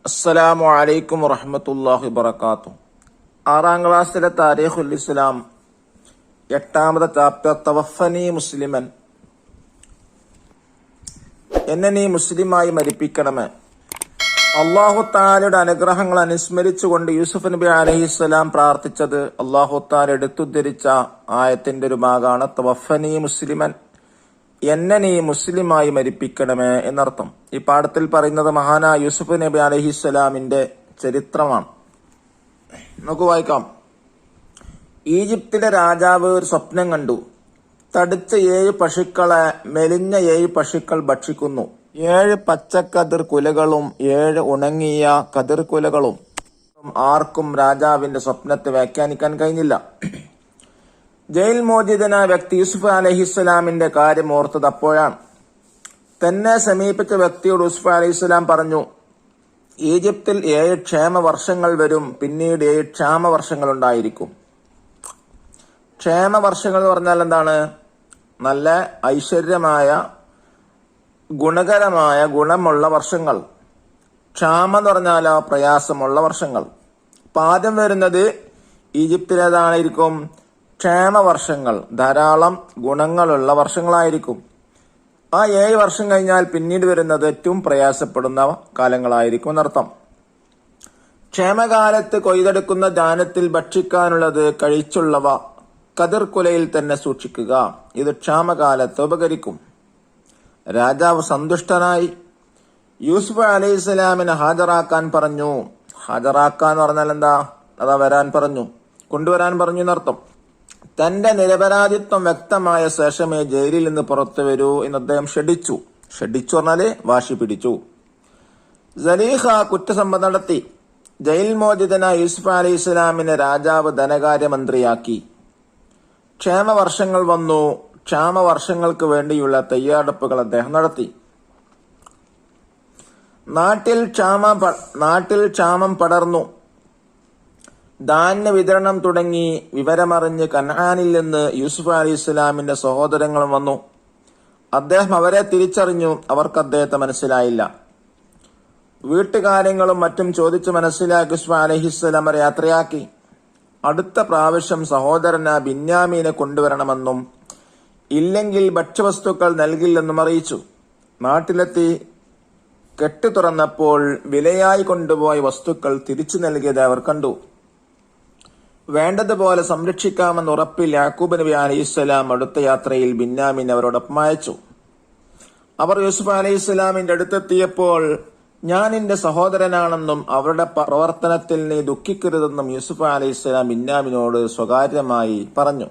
അസ്സലാമു അലൈക്കും വറഹ്മത്തുള്ളാഹി വബറകാതുഹു. 6ാം ക്ലാസ്സിലെ താരീഖുൽ ഇസ്ലാം 8ാമത്തെ ചാപ്റ്റർ തവഫനി മുസ്ലിമൻ, എന്നെ നീ മുസ്ലിമായി മരിപ്പിക്കണമേ. അല്ലാഹു തആലയുടെ അനുഗ്രഹങ്ങൾ അനുസ്മരിച്ചുകൊണ്ട് യൂസുഫ് നബി അലൈഹിസ്സലാം പ്രാർത്ഥിച്ചത് അല്ലാഹു തആല എടുത്തുദ്ധരിച്ച ആയത്തിന്റെ ഒരു ഭാഗമാണ് തവഫനി മുസ്ലിമൻ, എന്നെ നീ മുസ്ലിമായി മരിപ്പിക്കണമേ എന്നർത്ഥം. ഈ പാഠത്തിൽ പറയുന്നത് മഹാനായ യൂസുഫ് നബി അലൈഹിസ്സലാമിന്റെ ചരിത്രമാണ്. നമുക്ക് വായിക്കാം. ഈജിപ്തിലെ രാജാവ് ഒരു സ്വപ്നം കണ്ടു. തടിച്ച 7 പശുക്കളെ മെലിഞ്ഞ 7 പശുക്കൾ ഭക്ഷിക്കുന്നു. 7 പച്ചക്കതിർ കുലകളും 7 ഉണങ്ങിയ കതിർ കുലകളും. ആർക്കും രാജാവിന്റെ സ്വപ്നത്തെ വ്യാഖ്യാനിക്കാൻ കഴിഞ്ഞില്ല. ജയിൽ മോചിതനായ വ്യക്തി യൂസുഫ് അലൈഹിസ്സലാമിന്റെ കാര്യം ഓർത്തത് അപ്പോഴാണ്. തന്നെ സമീപിച്ച വ്യക്തിയോട് യൂസുഫ് അലൈഹിസ്സലാം പറഞ്ഞു, ഈജിപ്തിൽ 7 ക്ഷേമ വർഷങ്ങൾ വരും, പിന്നീട് 7 ക്ഷാമ വർഷങ്ങൾ ഉണ്ടായിരിക്കും. ക്ഷേമ വർഷങ്ങൾ എന്ന് പറഞ്ഞാൽ എന്താണ്? നല്ല ഐശ്വര്യമായ ഗുണകരമായ ഗുണമുള്ള വർഷങ്ങൾ. ക്ഷാമം എന്ന് പറഞ്ഞാലോ പ്രയാസമുള്ള വർഷങ്ങൾ. അപ്പൊ ആദ്യം വരുന്നത് ഈജിപ്തിലേതായിരിക്കും? ക്ഷേമ വർഷങ്ങൾ, ധാരാളം ഗുണങ്ങളുള്ള വർഷങ്ങളായിരിക്കും. ആ 7 വർഷം കഴിഞ്ഞാൽ പിന്നീട് വരുന്നത് ഏറ്റവും പ്രയാസപ്പെടുന്ന കാലങ്ങളായിരിക്കും എന്നർത്ഥം. ക്ഷേമകാലത്ത് കൊയ്തെടുക്കുന്ന ധാന്യത്തിൽ ഭക്ഷിക്കാനുള്ളത് കഴിച്ചുള്ളവ കതിർക്കുലയിൽ തന്നെ സൂക്ഷിക്കുക. ഇത് ക്ഷാമകാലത്ത് ഉപകരിക്കും. രാജാവ് സന്തുഷ്ടനായി യൂസുഫ് അലൈഹിസ്സലാമിനെ ഹാജരാക്കാൻ പറഞ്ഞു. ഹാജരാക്കാൻ പറഞ്ഞാൽ എന്താ? അതാ വരാൻ പറഞ്ഞു, കൊണ്ടുവരാൻ പറഞ്ഞു എന്നർത്ഥം. തന്റെ നിരപരാധിത്വം വ്യക്തമായ ശേഷമേ ജയിലിൽ നിന്ന് പുറത്തു വരൂ എന്ന് അദ്ദേഹം ക്ഷണിച്ചു. ക്ഷണിച്ചു പറഞ്ഞാല് വാശി പിടിച്ചു. സലീഹ കുറ്റസമ്മതം നടത്തി. ജയിൽ മോചിതനായ യൂസുഫ് അലൈഹിസ്സലാമിനെ രാജാവ് ധനകാര്യമന്ത്രിയാക്കി. ക്ഷേമവർഷങ്ങൾ വന്നു. ക്ഷാമവർഷങ്ങൾക്ക് വേണ്ടിയുള്ള തയ്യാറെടുപ്പുകൾ അദ്ദേഹം നടത്തി. നാട്ടിൽ ക്ഷാമം പടർന്നു. ധാന്യ വിതരണം തുടങ്ങി. വിവരമറിഞ്ഞ് കനാനിൽ നിന്ന് യൂസുഫ് അലൈഹിസ്സലാമിന്റെ സഹോദരങ്ങളും വന്നു. അദ്ദേഹം അവരെ തിരിച്ചറിഞ്ഞു. അവർക്ക് അദ്ദേഹത്തെ മനസ്സിലായില്ല. വീട്ടുകാര്യങ്ങളും മറ്റും ചോദിച്ച് മനസ്സിലാക്കി യൂസുഫ് അലൈഹിസ്സലാം അവരെ യാത്രയാക്കി. അടുത്ത പ്രാവശ്യം സഹോദരന് ബിന്യാമീനെ കൊണ്ടുവരണമെന്നും ഇല്ലെങ്കിൽ ഭക്ഷ്യവസ്തുക്കൾ നൽകില്ലെന്നും അറിയിച്ചു. നാട്ടിലെത്തി കെട്ടു തുറന്നപ്പോൾ വിലയായി കൊണ്ടുപോയ വസ്തുക്കൾ തിരിച്ചു നൽകിയത് അവർ കണ്ടു. വേണ്ടതുപോലെ സംരക്ഷിക്കാമെന്ന് ഉറപ്പിൽ യാക്കൂബ് നബി അലൈഹിസ്സലാം അടുത്ത യാത്രയിൽ ബിന്യാമീൻ അവരോടൊപ്പം അയച്ചു. അവർ യൂസുഫ് അലൈഹിസ്സലാമിന്റെ അടുത്തെത്തിയപ്പോൾ ഞാൻ നിന്റെ സഹോദരനാണെന്നും അവരുടെ പ്രവർത്തനത്തിൽ നീ ദുഃഖിക്കരുതെന്നും യൂസുഫ് അലൈഹിസ്സലാം ബിന്യാമീനോട് സ്വകാര്യമായി പറഞ്ഞു.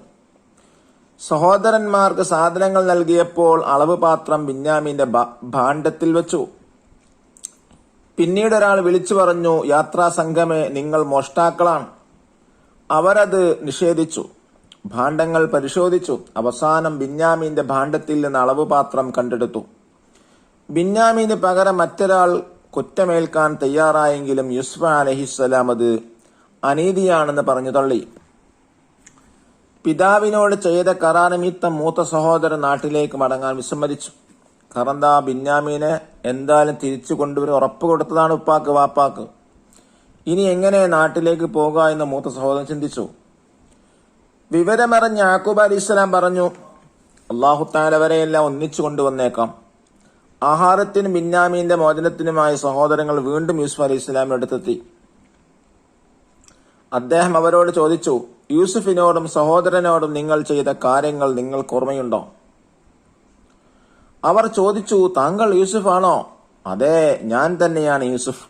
സഹോദരന്മാർക്ക് സാധനങ്ങൾ നൽകിയപ്പോൾ അളവ് പാത്രം ബിന്യാമീന്റെ ഭാണ്ഡത്തിൽ വെച്ചു. പിന്നീട് ഒരാൾ വിളിച്ചു പറഞ്ഞു, യാത്രാ സംഘമേ, നിങ്ങൾ മോഷ്ടാക്കളാണ്. അവരത് നിഷേധിച്ചു. ഭാണ്ഡങ്ങൾ പരിശോധിച്ചു. അവസാനം ബിന്യാമീന്റെ ഭാണ്ഡത്തിൽ നിന്ന് അളവ് പാത്രം കണ്ടെടുത്തു. ബിന്യാമീന് പകരം മറ്റൊരാൾ കുറ്റമേൽക്കാൻ തയ്യാറായെങ്കിലും യൂസുഫ് അലൈഹിസ്സലാം അത് അനീതിയാണെന്ന് പറഞ്ഞു തള്ളി. പിതാവിനോട് ചെയ്ത കരാർ നിമിത്തം മൂത്ത സഹോദരൻ നാട്ടിലേക്ക് മടങ്ങാൻ വിസമ്മതിച്ചു. കാരണം ബിന്യാമീനെ എന്തായാലും തിരിച്ചു കൊണ്ടുവരും ഉറപ്പ് കൊടുത്തതാണ് ഉപ്പാക്ക് വാപ്പാക്ക്. ഇനി എങ്ങനെ നാട്ടിലേക്ക് പോകുക എന്ന് മൂത്ത സഹോദരൻ ചിന്തിച്ചു. വിവരമറിഞ്ഞ യാക്കൂബ് അലൈഹിസ്സലാം പറഞ്ഞു, അല്ലാഹു തആല വരെയെല്ലാം ഒന്നിച്ചു കൊണ്ടുവന്നേക്കാം. ആഹാരത്തിനും ബിന്യാമീന്റെ മോചനത്തിനുമായി സഹോദരങ്ങൾ വീണ്ടും യൂസുഫ് അലൈഹിസ്സലാമിന്റെ അടുത്തെത്തി. അദ്ദേഹം അവരോട് ചോദിച്ചു, യൂസുഫിനോടും സഹോദരനോടും നിങ്ങൾ ചെയ്ത കാര്യങ്ങൾ നിങ്ങൾക്ക് ഓർമ്മയുണ്ടോ? അവർ ചോദിച്ചു, താങ്കൾ യൂസുഫ് ആണോ? അതെ, ഞാൻ തന്നെയാണ് യൂസുഫ്.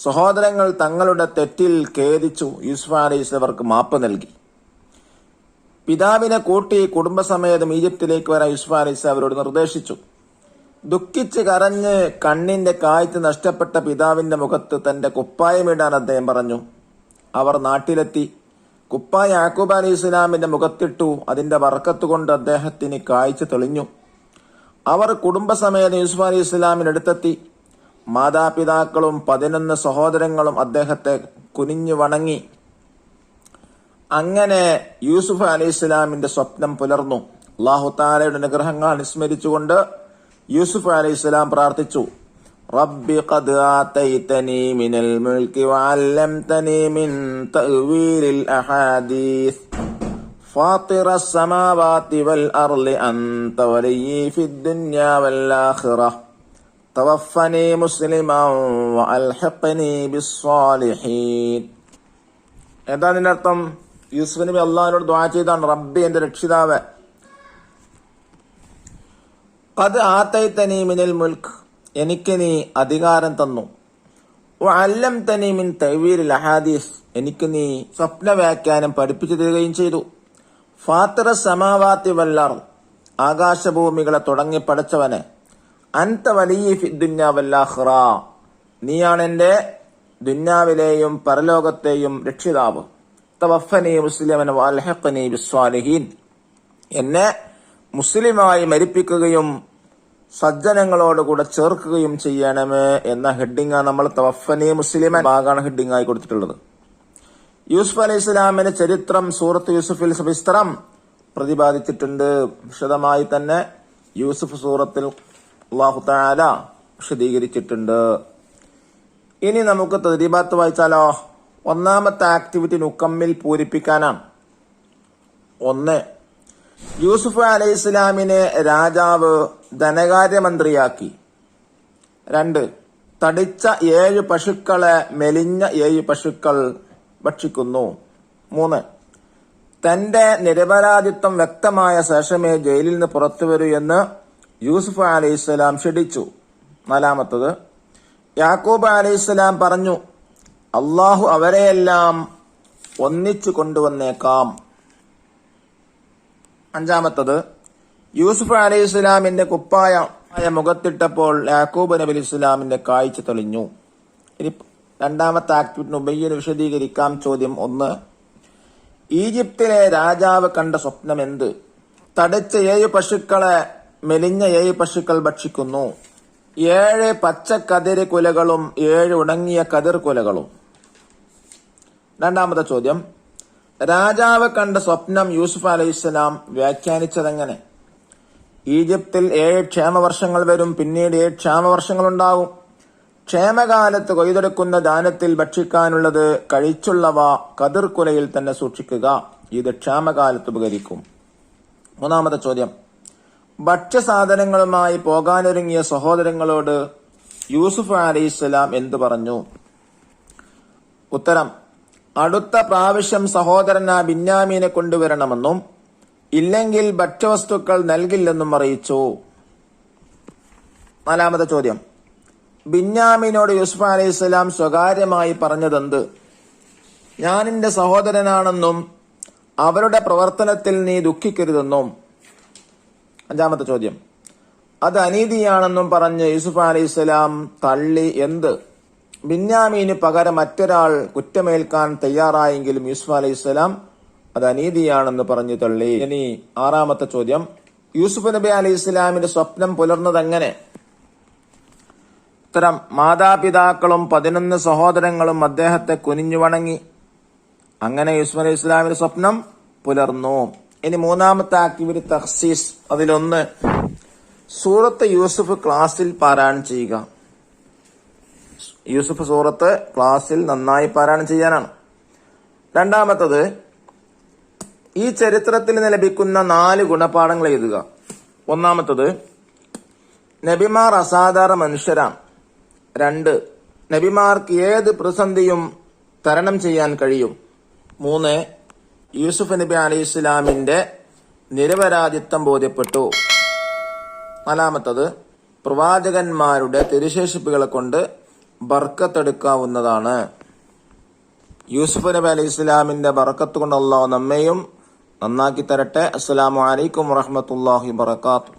സഹോദരങ്ങൾ തങ്ങളുടെ തെറ്റിൽ ഖേദിച്ചു. യൂസുഫ് അലൈഹിസ്സലാം അവർക്ക് മാപ്പ് നൽകി. പിതാവിനെ കൂട്ടി കുടുംബസമേതം ഈജിപ്തിലേക്ക് വരാൻ യൂസുഫ് അലൈഹിസ്സലാം അവരോട് നിർദ്ദേശിച്ചു. ദുഃഖിച്ച് കരഞ്ഞ് കണ്ണിന്റെ കാഴ്ച നഷ്ടപ്പെട്ട പിതാവിന്റെ മുഖത്ത് തന്റെ കുപ്പായമിടാൻ അദ്ദേഹം പറഞ്ഞു. അവർ നാട്ടിലെത്തി. കുപ്പായ യാക്കൂബ് അലൈഹിസ്സലാമിന്റെ മുഖത്തിട്ടു. അതിന്റെ ബർക്കത്ത് കൊണ്ട് അദ്ദേഹത്തിന് കാഴ്ച തെളിഞ്ഞു. അവർ കുടുംബസമേതം യൂസുഫ് അലൈഹിസ്സലാമിന്റെ അടുത്തെത്തി. മാതാപിതാക്കളും 11 സഹോദരങ്ങളും അദ്ദേഹത്തെ കുനിഞ്ഞു വണങ്ങി. അങ്ങനെ യൂസുഫ് അലൈഹിസ്സലാമിന്റെ സ്വപ്നം പുലർന്നു. അല്ലാഹു തആലയുടെ അനുഗ്രഹങ്ങൾ അനുസ്മരിച്ചുകൊണ്ട് യൂസുഫ് അലൈഹിസ്സലാം പ്രാർത്ഥിച്ചു, റബ്ബി ഖദ് ആതൈതനി മിനൽ മുൽക്കി വഅല്ലംതനി മിൻ തഅ്വീലിൽ അഹാദീസ് ഫാത്തിറസ് സമാവാതി വൽ അർളി അൻത വലിയ്യി ഫിദ് ദുനിയാ വൽ ആഖിറഹ് തവഫനി മുസ്ലിമൻ വഅൽഹിഖ്നി ബിസ്സാലിഹീൻ. എന്താ അതിന്റെ അർത്ഥം? യൂസുഫ് നബി അള്ളാഹിനോട് ദുആ ചെയ്താണ്, റബ്ബി എന്റെ രക്ഷിതാവേ, ഖദ് ആതൈതനി മിനൽ മുൽക്ക്, എനിക്ക് നീ അധികാരം തന്നു, വഅല്ലംതനി മിൻ തഅ്വീലിൽ അഹാദീസ്, എനിക്ക് നീ സ്വപ്ന വ്യാഖ്യാനം പഠിപ്പിച്ചു തരികയും ചെയ്തു. ഫാത്തിറസ് സമാവാതി വൽ അർള്, ആകാശഭൂമികളെ തുടങ്ങി പടച്ചവനെ, അൻത വലിയ്യി ഫിദ് ദുനിയാ വൽ ആഖിറ, നീയാണ് എന്റെ ദുനിയാവിലെയും പരലോകത്തെയും രക്ഷിതാവ്. തവഫനി മുസ്ലിമൻ വഅൽഹിഖ്നി ബിസ്സാലിഹീൻ, എന്നെ മുസ്ലിമായി മരിപ്പിക്കുകയും സജ്ജനങ്ങളോടുകൂടെ ചേർക്കുകയും ചെയ്യണമേ എന്ന ഹെഡിങ്ങാണ് നമ്മൾ തവഫനി മുസ്ലിമൻ ഭാഗമാണ് ഹെഡിങ് ആയി കൊടുത്തിട്ടുള്ളത്. യൂസുഫ് അലൈഹി സ്വലാമിന്റെ ചരിത്രം സൂറത്ത് യൂസുഫിൽ സവിസ്തരം പ്രതിപാദിച്ചിട്ടുണ്ട്. വിശദമായി തന്നെ യൂസുഫ് സൂറത്തിൽ അല്ലാഹു തആല വിശദീകരിച്ചിട്ടുണ്ട്. ഇനി നമുക്ക് തദ്രീബാത്ത് വായിച്ചാലോ? ഒന്നാമത്തെ ആക്ടിവിറ്റി നുക്കമ്മിൽ പൂരിപ്പിക്കാനാണ്. 1. യൂസുഫ് അലൈഹി സ്വലാമിനെ രാജാവ് ധനകാര്യമന്ത്രിയാക്കി. 2. തടിച്ച 7 പശുക്കളെ മെലിഞ്ഞ 7 പശുക്കൾ ഭക്ഷിക്കുന്നു. 3. തന്റെ നിരപരാധിത്വം വ്യക്തമായ ശേഷമേ ജയിലിൽ നിന്ന് പുറത്തുവരൂ എന്ന് യൂസുഫ് അലൈഹിസ്സലാം ക്ഷണിച്ചു. 4. യാക്കൂബ് അലൈഹിസ്സലാം പറഞ്ഞു, അള്ളാഹു അവരെയെല്ലാം ഒന്നിച്ചു കൊണ്ടുവന്നേക്കാം. 5. യൂസുഫ് അലൈഹിസ്സലാമിന്റെ കുപ്പായ മുഖത്തിട്ടപ്പോൾ യാക്കൂബ് നബി അലൈഹിസ്സലാമിന്റെ കാഴ്ച തെളിഞ്ഞു. ഇനി രണ്ടാമത്തെ ആക്ടിവിറ്റി ഉബയ്യന് വിശദീകരിക്കാം. ചോദ്യം 1. ഈജിപ്തിലെ രാജാവ് കണ്ട സ്വപ്നം എന്ത്? തടിച്ച 7 പശുക്കളെ മെലിഞ്ഞ 7 പശുക്കൾ ഭക്ഷിക്കുന്നു. 7 പച്ച കതിര് കുലകളും 7 ഉണങ്ങിയ കതിർ കുലകളും. രണ്ടാമത്തെ ചോദ്യം, രാജാവ് കണ്ട സ്വപ്നം യൂസുഫ് അലൈഹിസ്സലാം വ്യാഖ്യാനിച്ചതെങ്ങനെ? ഈജിപ്തിൽ 7 ക്ഷേമവർഷങ്ങൾ വരും, പിന്നീട് 7 ക്ഷാമവർഷങ്ങളുണ്ടാകും. ക്ഷേമകാലത്ത് കൊയ്തെടുക്കുന്ന ധാന്യത്തിൽ ഭക്ഷിക്കാനുള്ളത് കഴിച്ചുള്ളവ കതിർക്കുലയിൽ തന്നെ സൂക്ഷിക്കുക, ഇത് ക്ഷാമകാലത്ത് ഉപകരിക്കും. മൂന്നാമത്തെ ചോദ്യം, ഭക്ഷ്യസാധനങ്ങളുമായി പോകാനൊരുങ്ങിയ സഹോദരങ്ങളോട് യൂസുഫ് അലൈഹിസ്സലാം എന്തു പറഞ്ഞു? ഉത്തരം, അടുത്ത പ്രാവശ്യം സഹോദരൻ ബിന്യാമീനെ കൊണ്ടുവരണമെന്നും ഇല്ലെങ്കിൽ ഭക്ഷ്യവസ്തുക്കൾ നൽകില്ലെന്നും അറിയിച്ചു. നാലാമത്തെ ചോദ്യം, ബിന്യാമീനോട് യൂസുഫ് അലൈഹിസ്സലാം സ്വകാര്യമായി പറഞ്ഞതെന്ത്? ഞാൻ നിന്റെ സഹോദരനാണെന്നും അവരുടെ പ്രവർത്തനത്തിൽ നീ ദുഃഖിക്കരുതെന്നും. അഞ്ചാമത്തെ ചോദ്യം, അത് അനീതിയാണെന്നും പറഞ്ഞ് യൂസുഫ് അലൈഹിസ്സലാം തള്ളി എന്ത്? ബിന്യാമീന് പകരം മറ്റൊരാൾ കുറ്റമേൽക്കാൻ തയ്യാറായെങ്കിലും യൂസുഫ് അലൈഹിസ്സലാം അത് അനീതിയാണെന്ന് പറഞ്ഞു തള്ളി. ഇനി ആറാമത്തെ ചോദ്യം, യൂസുഫ് നബി അലൈഹിസ്സലാമിന്റെ സ്വപ്നം പുലർന്നതെങ്ങനെ? ഉത്തരം, മാതാപിതാക്കളും 11 സഹോദരങ്ങളും അദ്ദേഹത്തെ കുനിഞ്ഞു വണങ്ങി. അങ്ങനെ യൂസുഫ് അലൈഹി സ്വലാമിന്റെ സ്വപ്നം പുലർന്നു. ഇനി മൂന്നാമത്തെ ആക്ടിവിറ്റി തഖ്സീസ്. അതിലൊന്ന്, സൂറത്ത് യൂസുഫ് ക്ലാസ്സിൽ പാരായണം ചെയ്യുക. യൂസുഫ് സൂറത്ത് ക്ലാസ്സിൽ നന്നായി പാരായണം ചെയ്യാനാണ്. രണ്ടാമത്തത്, ഈ ചരിത്രത്തിൽ നിന്ന് ലഭിക്കുന്ന 4 ഗുണപാഠങ്ങൾ എഴുതുക. ഒന്നാമത്തത്, നബിമാർ അസാധാരണ മനുഷ്യരാണ്. 2, നബിമാർക്ക് ഏത് പ്രതിസന്ധിയും തരണം ചെയ്യാൻ കഴിയും. 3, യൂസുഫ് നബി അലൈഹിസ്സലാമിന്റെ നിരപരാധിത്വം ബോധ്യപ്പെട്ടു. 4, പ്രവാചകന്മാരുടെ തിരുശേഷിപ്പുകളെ കൊണ്ട് ബർക്കത്തെടുക്കാവുന്നതാണ്. യൂസുഫ് നബി അലൈഹിസ്സലാമിന്റെ ബർക്കത്ത് കൊണ്ട് അല്ലാഹു നമ്മെയും നന്നാക്കി തരട്ടെ. അസ്സലാമു അലൈക്കും വറഹ്മത്തുള്ളാഹി വബറകാതുഹു.